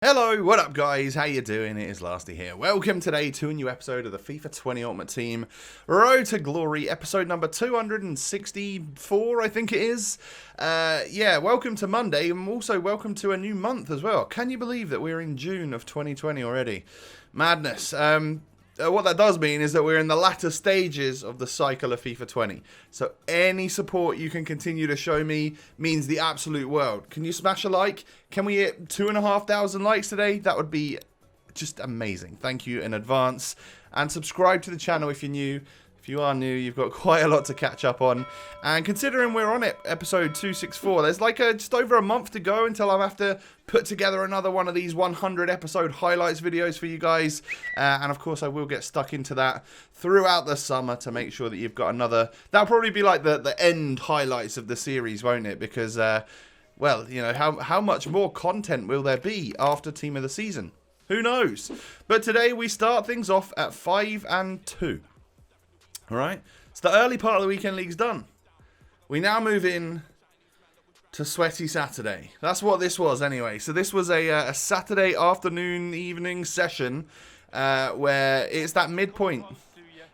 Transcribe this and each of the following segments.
Hello, what up guys, how you doing? It is Lasty here. Welcome today to a new episode of the FIFA 20 Ultimate Team Road to Glory, episode number 264, I think it is. Welcome to Monday, and also welcome to a new month as well. Can you believe that we're in June of 2020 already? Madness. What that does mean is that we're in the latter stages of the cycle of FIFA 20. So any support you can continue to show me means the absolute world. Can you smash a like? Can we hit 2,500 likes today? That would be just amazing. Thank you in advance. And subscribe to the channel if you're new. If you are new, you've got quite a lot to catch up on. And considering we're on it, episode 264, there's like just over a month to go until I'll have to put together another one of these 100 episode highlights videos for you guys. And of course, I will get stuck into that throughout the summer to make sure that you've got another. That'll probably be like the end highlights of the series, won't it? Because, well, you know, how much more content will there be after Team of the Season? Who knows? But today we start things off at 5 and 2. Alright, so the early part of the weekend league's done. We now move in to Sweaty Saturday. That's what this was anyway. So this was a Saturday afternoon, evening session where it's that midpoint.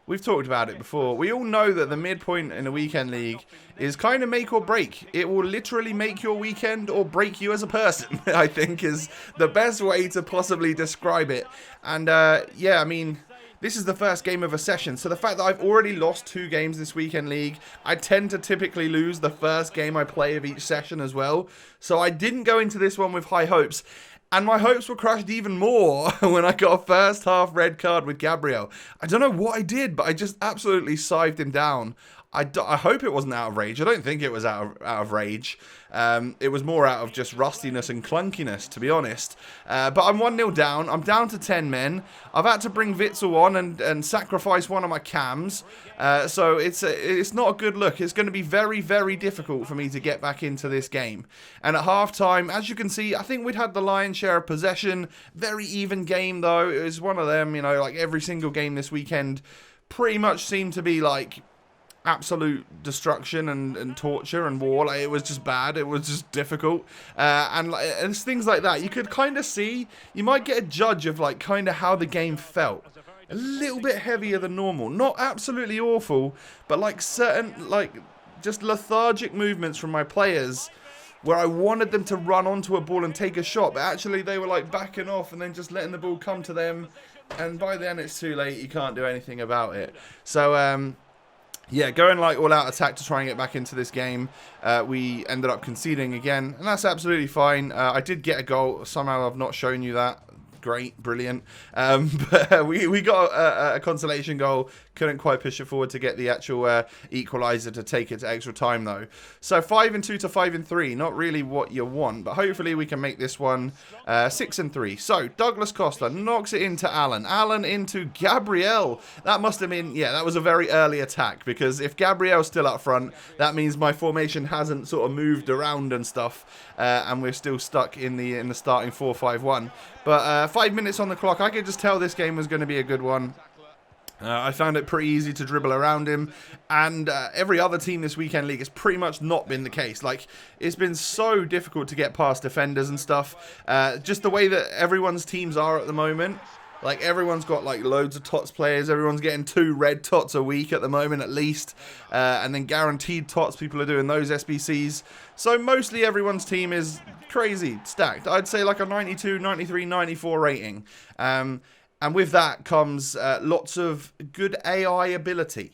We've talked about it before. We all know that the midpoint in a weekend league is kind of make or break. It will literally make your weekend or break you as a person, I think is the best way to possibly describe it. And yeah, I mean, this is the first game of a session, so the fact that I've already lost 2 games this weekend league, I tend to typically lose the first game I play of each session as well. So I didn't go into this one with high hopes. And my hopes were crushed even more when I got a first half red card with Gabriel. I don't know what I did, but I just absolutely scythed him down. I hope it wasn't out of rage. I don't think it was out of rage. It was more out of just rustiness and clunkiness, to be honest. But I'm 1-0 down. I'm down to 10 men. I've had to bring Witzel on and sacrifice one of my cams. So it's not a good look. It's going to be very, very difficult for me to get back into this game. And at half-time, as you can see, I think we'd had the lion's share of possession. Very even game, though. It was one of them, you know, like every single game this weekend pretty much seemed to be like absolute destruction and torture and war. Like, it was just bad. It was just difficult. And it's things like that. You could kind of see, you might get a judge of like kind of how the game felt. A little bit heavier than normal. Not absolutely awful, but like certain, like just lethargic movements from my players where I wanted them to run onto a ball and take a shot, but actually they were like backing off and then just letting the ball come to them. And by then it's too late. You can't do anything about it. So, yeah, going like all-out attack to try and get back into this game. We ended up conceding again, and that's absolutely fine. I did get a goal. Somehow I've not shown you that. Great, brilliant. But we got a consolation goal. Couldn't quite push it forward to get the actual equaliser to take it to extra time, though. So 5 and 2 to 5 and 3. Not really what you want, but hopefully we can make this one 6 and 3. So Douglas Costa knocks it into Allen. Allen into Gabriel. That must have been, yeah, that was a very early attack, because if Gabriel's still up front, that means my formation hasn't sort of moved around and stuff, and we're still stuck in the starting 4-5-1. But 5 minutes on the clock, I could just tell this game was going to be a good one. I found it pretty easy to dribble around him, and every other team this weekend league has pretty much not been the case. Like, it's been so difficult to get past defenders and stuff. Just the way that everyone's teams are at the moment. Like, everyone's got like loads of Tots players. Everyone's getting 2 red Tots a week at the moment at least. And then guaranteed Tots, people are doing those SBCs. So mostly everyone's team is crazy stacked. I'd say like a 92, 93, 94 rating. And with that comes lots of good AI ability.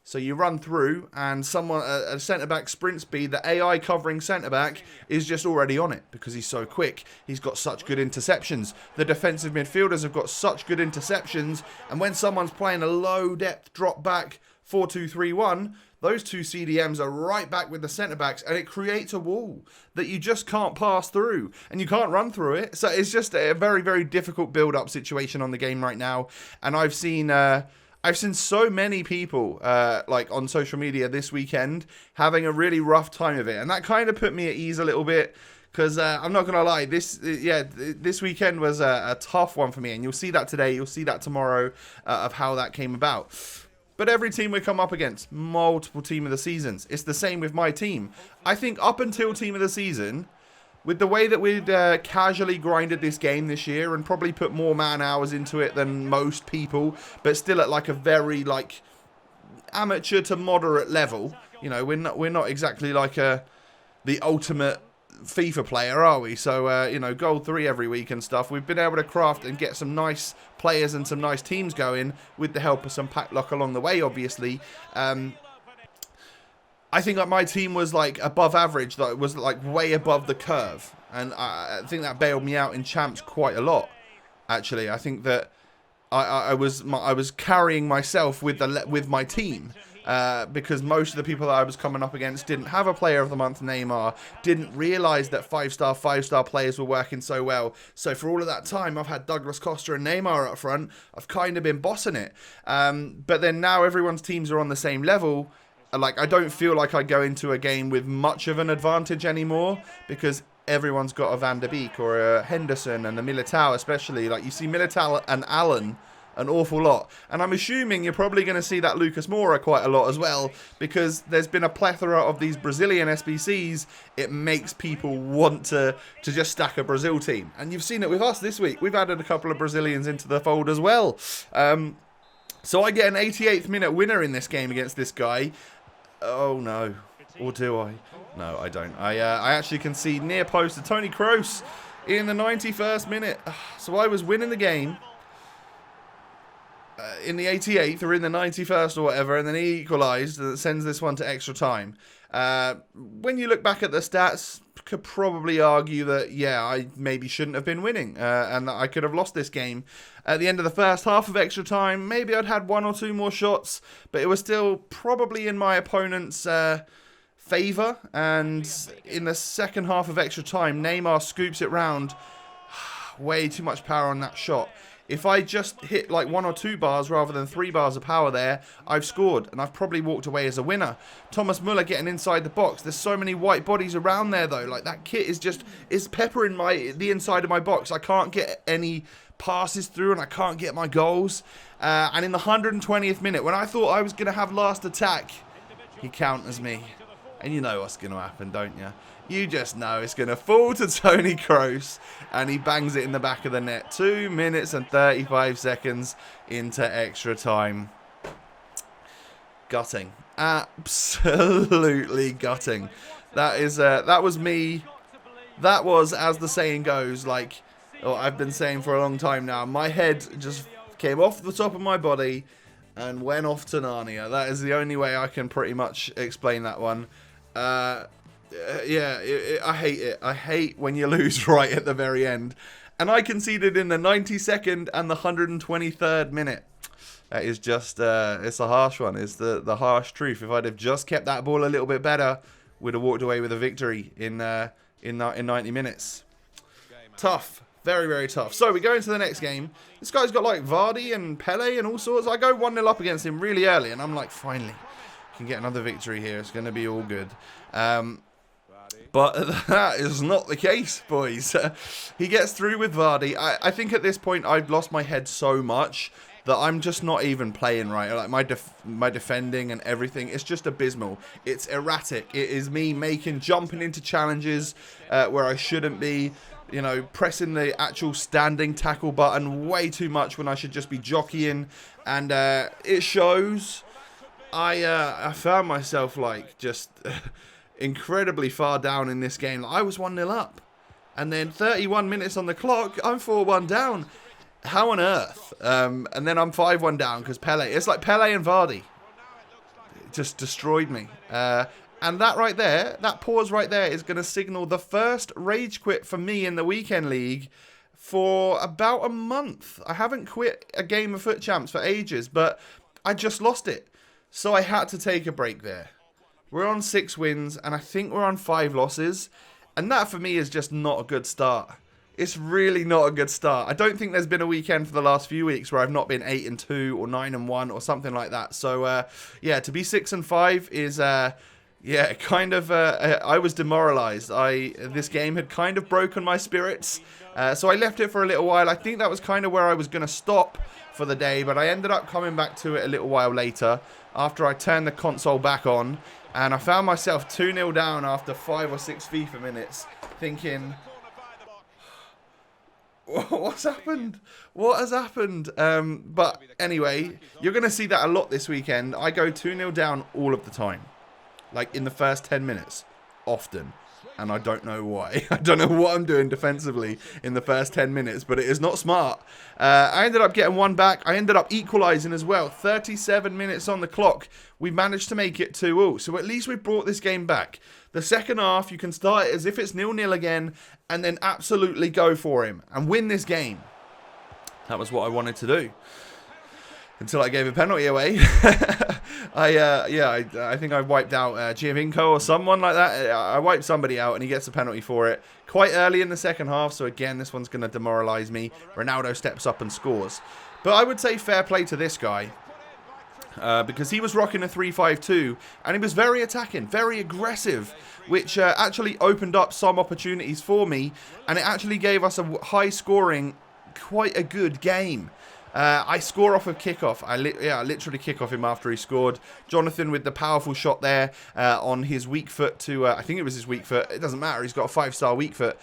So you run through and someone, a centre-back sprint speed, the AI covering centre-back is just already on it because he's so quick. He's got such good interceptions. The defensive midfielders have got such good interceptions. And when someone's playing a low-depth drop-back 4-2-3-1, those 2 CDMs are right back with the centre-backs, and it creates a wall that you just can't pass through, and you can't run through it. So it's just a very, very difficult build-up situation on the game right now. And I've seen so many people, like on social media this weekend, having a really rough time of it. And that kind of put me at ease a little bit, because I'm not going to lie, this weekend was a tough one for me. And you'll see that today, you'll see that tomorrow, of how that came about. But every team we come up against, multiple team of the seasons. It's the same with my team. I think up until team of the season, with the way that we'd casually grinded this game this year and probably put more man hours into it than most people, but still at like a very like amateur to moderate level. You know, we're not exactly like the ultimate FIFA player, are we? So, you know, Gold 3 every week and stuff. We've been able to craft and get some nice players and some nice teams going with the help of some pack luck along the way, obviously. I think that my team was like above average, that it was like way above the curve. And I think that bailed me out in champs quite a lot, actually. I think that I was carrying myself with my team. Because most of the people that I was coming up against didn't have a player of the month Neymar, didn't realise that 5-star players were working so well. So for all of that time, I've had Douglas Costa and Neymar up front. I've kind of been bossing it. But then now everyone's teams are on the same level. Like, I don't feel like I go into a game with much of an advantage anymore because everyone's got a Van der Beek or a Henderson and a Militao especially. Like, you see Militao and Allen an awful lot. And I'm assuming you're probably going to see that Lucas Moura quite a lot as well, because there's been a plethora of these Brazilian SBCs. It makes people want to just stack a Brazil team. And you've seen it with us this week. We've added a couple of Brazilians into the fold as well. So I get an 88th minute winner in this game against this guy. Oh no. Or do I? No, I don't. I actually concede near post to Toni Kroos in the 91st minute. So I was winning the game in the 88th or in the 91st or whatever, and then he equalised and sends this one to extra time. When you look back at the stats, could probably argue that, yeah, I maybe shouldn't have been winning and that I could have lost this game. At the end of the first half of extra time, maybe I'd had one or two more shots, but it was still probably in my opponent's favour. And in the second half of extra time, Neymar scoops it round. Way too much power on that shot. If I just hit like 1 or 2 bars rather than 3 bars of power there, I've scored and I've probably walked away as a winner. Thomas Muller getting inside the box. There's so many white bodies around there though. Like, that kit is peppering the inside of my box. I can't get any passes through and I can't get my goals. And in the 120th minute, when I thought I was going to have last attack, he counters me. And you know what's going to happen, don't you? You just know it's going to fall to Toni Kroos, and he bangs it in the back of the net. 2 minutes and 35 seconds into extra time. Gutting. Absolutely gutting. That was me. That was, as the saying goes, like, I've been saying for a long time now, my head just came off the top of my body and went off to Narnia. That is the only way I can pretty much explain that one. Yeah, I hate it. I hate when you lose right at the very end. And I conceded in the 92nd and the 123rd minute. That is just, it's a harsh one. It's the harsh truth. If I'd have just kept that ball a little bit better, we'd have walked away with a victory in 90 minutes. Tough. Very, very tough. So we go into the next game. This guy's got like Vardy and Pele and all sorts. I go 1-0 up against him really early, and I'm like, finally, can get another victory here. It's going to be all good. But that is not the case, boys. He gets through with Vardy. I think at this point I've lost my head so much that I'm just not even playing right. Like my defending and everything, it's just abysmal. It's erratic. It is me jumping into challenges where I shouldn't be. You know, pressing the actual standing tackle button way too much when I should just be jockeying. And it shows. I found myself like just incredibly far down in this game. I was 1-0 up. And then 31 minutes on the clock, I'm 4-1 down. How on earth? And then I'm 5-1 down because Pele. It's like Pele and Vardy. It just destroyed me. And that right there, that pause right there is going to signal the first rage quit for me in the weekend league for about a month. I haven't quit a game of Foot Champs for ages, but I just lost it. So I had to take a break there. We're on 6 wins, and I think we're on 5 losses. And that, for me, is just not a good start. It's really not a good start. I don't think there's been a weekend for the last few weeks where I've not been 8-2 or 9-1 or something like that. So, yeah, to be 6-5 is, yeah, kind of, I was demoralised. This game had kind of broken my spirits. So I left it for a little while. I think that was kind of where I was going to stop for the day, but I ended up coming back to it a little while later after I turned the console back on. And I found myself 2-0 down after 5 or 6 FIFA minutes. thinking, what's happened? What has happened? But anyway, you're going to see that a lot this weekend. I go 2-0 down all of the time. Like in the first 10 minutes. Often. And I don't know why. I don't know what I'm doing defensively in the first 10 minutes, but it is not smart. I ended up getting one back. I ended up equalising as well. 37 minutes on the clock. We managed to make it 2-2. So at least we brought this game back. The second half, you can start it as if it's 0-0 again and then absolutely go for him and win this game. That was what I wanted to do. Until I gave a penalty away. I think I wiped out Giovinco or someone like that. I wiped somebody out and he gets a penalty for it quite early in the second half. So again, this one's going to demoralise me. Ronaldo steps up and scores. But I would say fair play to this guy. Because he was rocking a 3-5-2 and he was very attacking, very aggressive, which actually opened up some opportunities for me. And it actually gave us a high scoring, quite a good game. I score off of kickoff. I literally kick off him after he scored. Jonathan with the powerful shot there on his weak foot to, I think it was his weak foot. It doesn't matter. He's got a 5-star weak foot.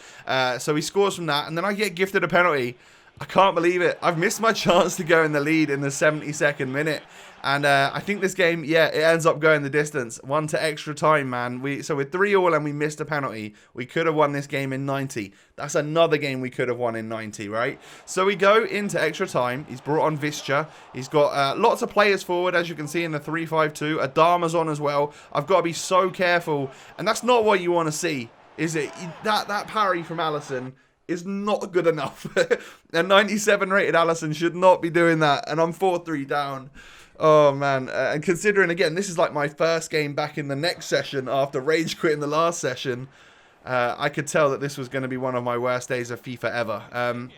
So he scores from that. And then I get gifted a penalty. I can't believe it. I've missed my chance to go in the lead in the 72nd minute. And I think this game, it ends up going the distance. 1 to extra time, man. So we're 3-3 and we missed a penalty. We could have won this game in 90. That's another game we could have won in 90, right? So we go into extra time. He's brought on Visca. He's got lots of players forward, as you can see in the 3-5-2. Adama's on as well. I've got to be so careful. And that's not what you want to see, is it? That parry from Alisson is not good enough. A 97 rated Alisson should not be doing that. And I'm 4-3 down. Oh, man. And considering, again, this is like my first game back in the next session after rage quitting the last session, I could tell that this was going to be one of my worst days of FIFA ever.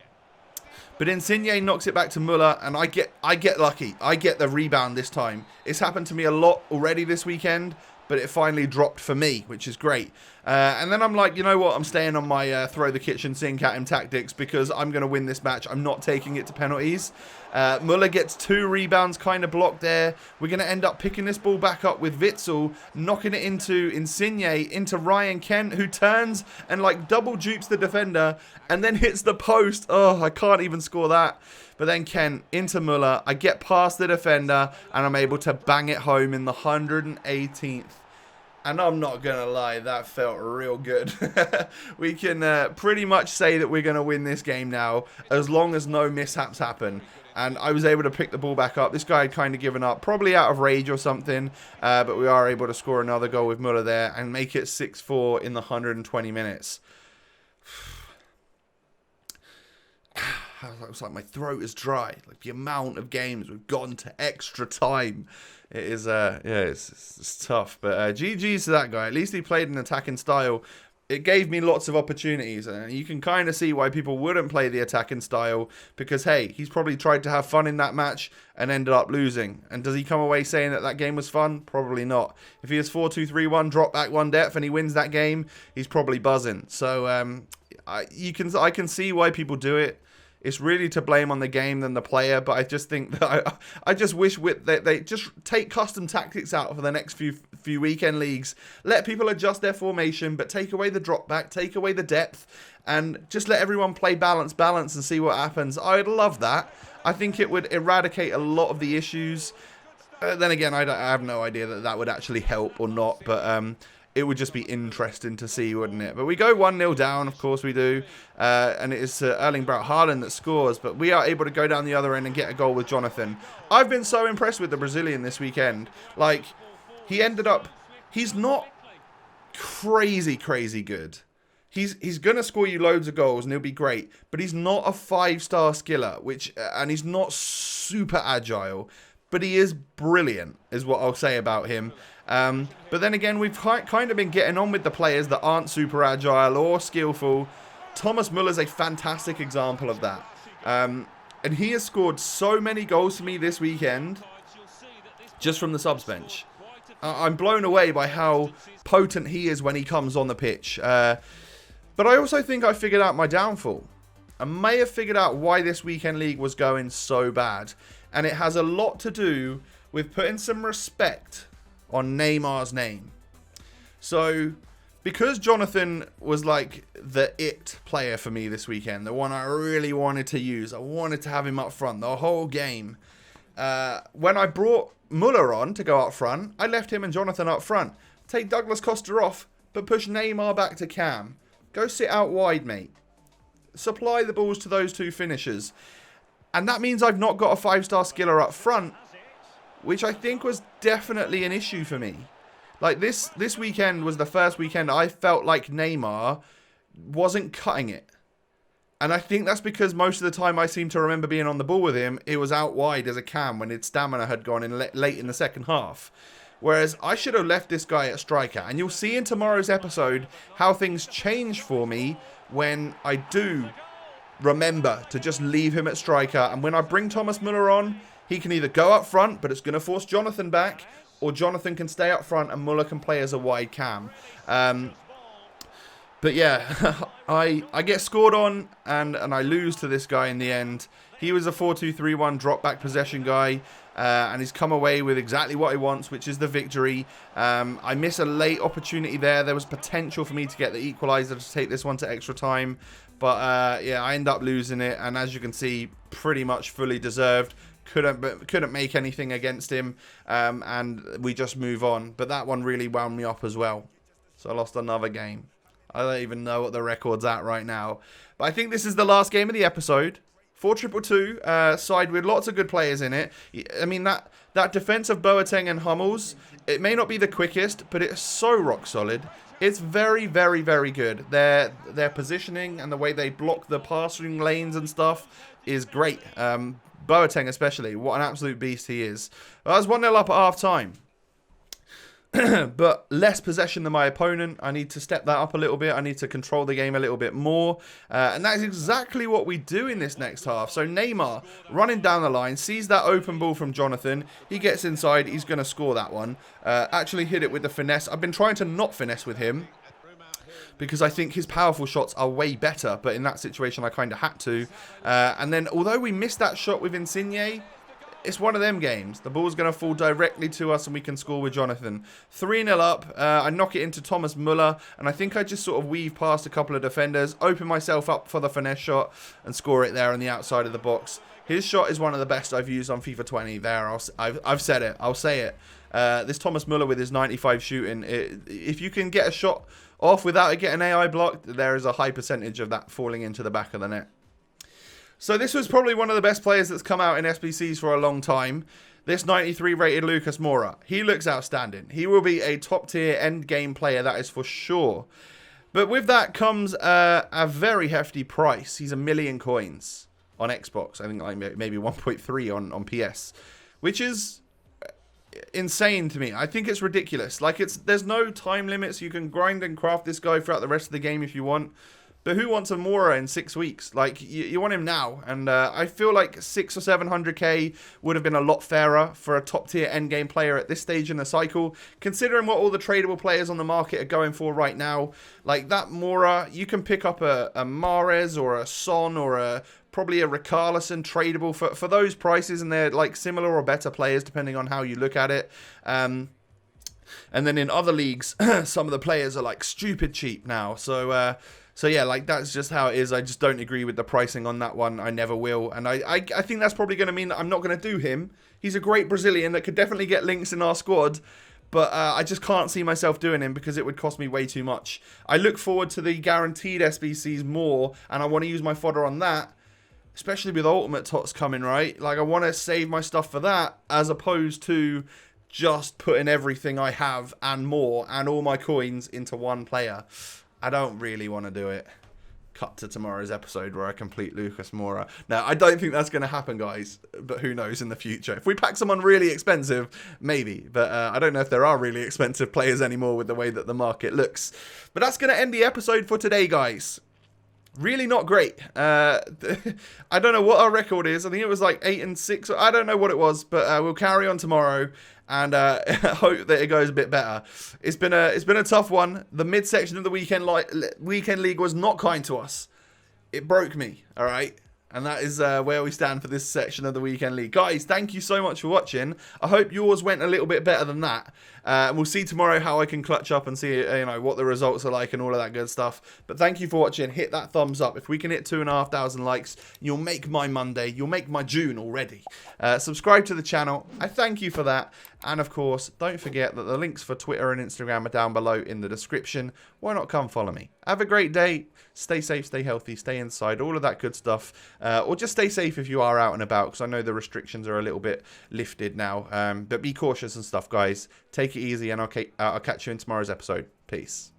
But Insigne knocks it back to Muller, and I get lucky. I get the rebound this time. It's happened to me a lot already this weekend, but it finally dropped for me, which is great. And then I'm like, you know what? I'm staying on my throw the kitchen sink at him tactics because I'm going to win this match. I'm not taking it to penalties. Muller gets 2 rebounds kind of blocked there. We're going to end up picking this ball back up with Witsel, knocking it into Insigne, into Ryan Kent, who turns and like double dupes the defender and then hits the post. Oh, I can't even score that. But then Kent into Muller. I get past the defender and I'm able to bang it home in the 118th. And I'm not going to lie, that felt real good. We can pretty much say that we're going to win this game now, as long as no mishaps happen. And I was able to pick the ball back up. This guy had kind of given up, probably out of rage or something. But we are able to score another goal with Muller there and make it 6-4 in the 120 minutes. It's like my throat is dry. Like the amount of games we've gone to extra time. It is, it's tough. But GG's to that guy. At least he played an attacking style. It gave me lots of opportunities. And you can kind of see why people wouldn't play the attacking style. Because, hey, he's probably tried to have fun in that match and ended up losing. And does he come away saying that that game was fun? Probably not. If he has 4-2-3-1, drop back 1 depth, and he wins that game, he's probably buzzing. So I can see why people do it. It's really to blame on the game than the player, but I just think that I just wish they just take custom tactics out for the next few weekend leagues. Let people adjust their formation, but take away the drop back, take away the depth, and just let everyone play balance and see what happens. I'd love that. I think it would eradicate a lot of the issues. Then again, I have no idea that would actually help or not, but it would just be interesting to see, wouldn't it? But we go 1-0 down, of course we do. And it is Erling Braut Haaland that scores. But we are able to go down the other end and get a goal with Jonathan. I've been so impressed with the Brazilian this weekend. Like, he ended up... He's not crazy good. He's going to score you loads of goals and he'll be great. But he's not a 5-star skiller, and he's not super agile. But he is brilliant, is what I'll say about him. But then again, we've kind of been getting on with the players that aren't super agile or skillful. Thomas Muller's a fantastic example of that. And he has scored so many goals for me this weekend just from the subs bench. I'm blown away by how potent he is when he comes on the pitch. But I also think I figured out my downfall. I may have figured out why this weekend league was going so bad. And it has a lot to do with putting some respect on Neymar's name. So, because Jonathan was like the it player for me this weekend, the one I really wanted to use. I wanted to have him up front the whole game. When I brought Muller on to go up front, I left him and Jonathan up front. Take Douglas Costa off, but push Neymar back to Cam. Go sit out wide, mate. Supply the balls to those two finishers. And that means I've not got a 5-star skiller up front, which I think was definitely an issue for me. Like, this weekend was the first weekend I felt like Neymar wasn't cutting it. And I think that's because most of the time I seem to remember being on the ball with him, it was out wide as a Cam when his stamina had gone in late in the second half. Whereas I should have left this guy at striker. And you'll see in tomorrow's episode how things change for me when I do remember to just leave him at striker. And when I bring Thomas Muller on, he can either go up front, but it's going to force Jonathan back, or Jonathan can stay up front and Muller can play as a wide Cam. But yeah, I get scored on and I lose to this guy in the end. He was a 4-2-3-1 drop back possession guy, and he's come away with exactly what he wants, which is the victory. I miss a late opportunity there. There was potential for me to get the equaliser to take this one to extra time. But yeah, I end up losing it, and as you can see, pretty much fully deserved. Couldn't make anything against him, and we just move on. But that one really wound me up as well. So I lost another game. I don't even know what the record's at right now. But I think this is the last game of the episode. 4-2-2, side with lots of good players in it. I mean, that defense of Boateng and Hummels, it may not be the quickest, but it's so rock solid. It's very, very, very good. Their positioning and the way they block the passing lanes and stuff is great. Boateng especially, what an absolute beast he is. I was 1-0 up at half-time. But less possession than my opponent. I need to step that up a little bit. I need to control the game a little bit more. And that is exactly what we do in this next half. So Neymar running down the line, sees that open ball from Jonathan. He gets inside. He's going to score that one. Actually hit it with the finesse. I've been trying to not finesse with him, because I think his powerful shots are way better. But in that situation, I kind of had to. And then, although we missed that shot with Insigne, it's one of them games. The ball's going to fall directly to us and we can score with Jonathan. 3-0 up. I knock it into Thomas Muller. And I think I just sort of weave past a couple of defenders, open myself up for the finesse shot and score it there on the outside of the box. His shot is one of the best I've used on FIFA 20 there. I've said it. I'll say it. This Thomas Muller with his 95 shooting, if you can get a shot off without it getting AI blocked, there is a high percentage of that falling into the back of the net. So this was probably one of the best players that's come out in SBCs for a long time. This 93 rated Lucas Moura. He looks outstanding. He will be a top tier end game player, that is for sure. But with that comes a very hefty price. He's 1 million coins on Xbox. I think like maybe 1.3 on PS, which is insane to me. I think it's ridiculous. Like, there's no time limits. You can grind and craft this guy throughout the rest of the game if you want. But who wants a Moura in 6 weeks? Like, you want him now. And I feel like 600 or 700k would have been a lot fairer for a top-tier endgame player at this stage in the cycle. Considering what all the tradable players on the market are going for right now. Like, that Moura, you can pick up a Mahrez or a Son or probably a Richarlison tradable for those prices. And they're, like, similar or better players depending on how you look at it. And then in other leagues, some of the players are, like, stupid cheap now. So yeah, like, that's just how it is. I just don't agree with the pricing on that one. I never will. And I think that's probably going to mean that I'm not going to do him. He's a great Brazilian that could definitely get links in our squad. But I just can't see myself doing him because it would cost me way too much. I look forward to the guaranteed SBCs more. And I want to use my fodder on that. Especially with Ultimate Tots coming, right? Like, I want to save my stuff for that. As opposed to just putting everything I have and more and all my coins into one player. I don't really want to do it. Cut to tomorrow's episode where I complete Lucas Moura. Now, I don't think that's going to happen, guys. But who knows in the future. If we pack someone really expensive, maybe. But I don't know if there are really expensive players anymore with the way that the market looks. But that's going to end the episode for today, guys. Really not great. I don't know what our record is. I think it was like 8-6. I don't know what it was. But we'll carry on tomorrow. And hope that it goes a bit better. It's been a tough one. The midsection of the weekend league was not kind to us. It broke me. All right. And that is where we stand for this section of the Weekend League. Guys, thank you so much for watching. I hope yours went a little bit better than that. And we'll see tomorrow how I can clutch up and see what the results are like and all of that good stuff. But thank you for watching. Hit that thumbs up. If we can hit 2,500 likes, you'll make my Monday. You'll make my June already. Subscribe to the channel. I thank you for that. And of course, don't forget that the links for Twitter and Instagram are down below in the description. Why not come follow me? Have a great day. Stay safe, stay healthy, stay inside, all of that good stuff. Or just stay safe if you are out and about, because I know the restrictions are a little bit lifted now. But be cautious and stuff, guys. Take it easy, and I'll catch you in tomorrow's episode. Peace.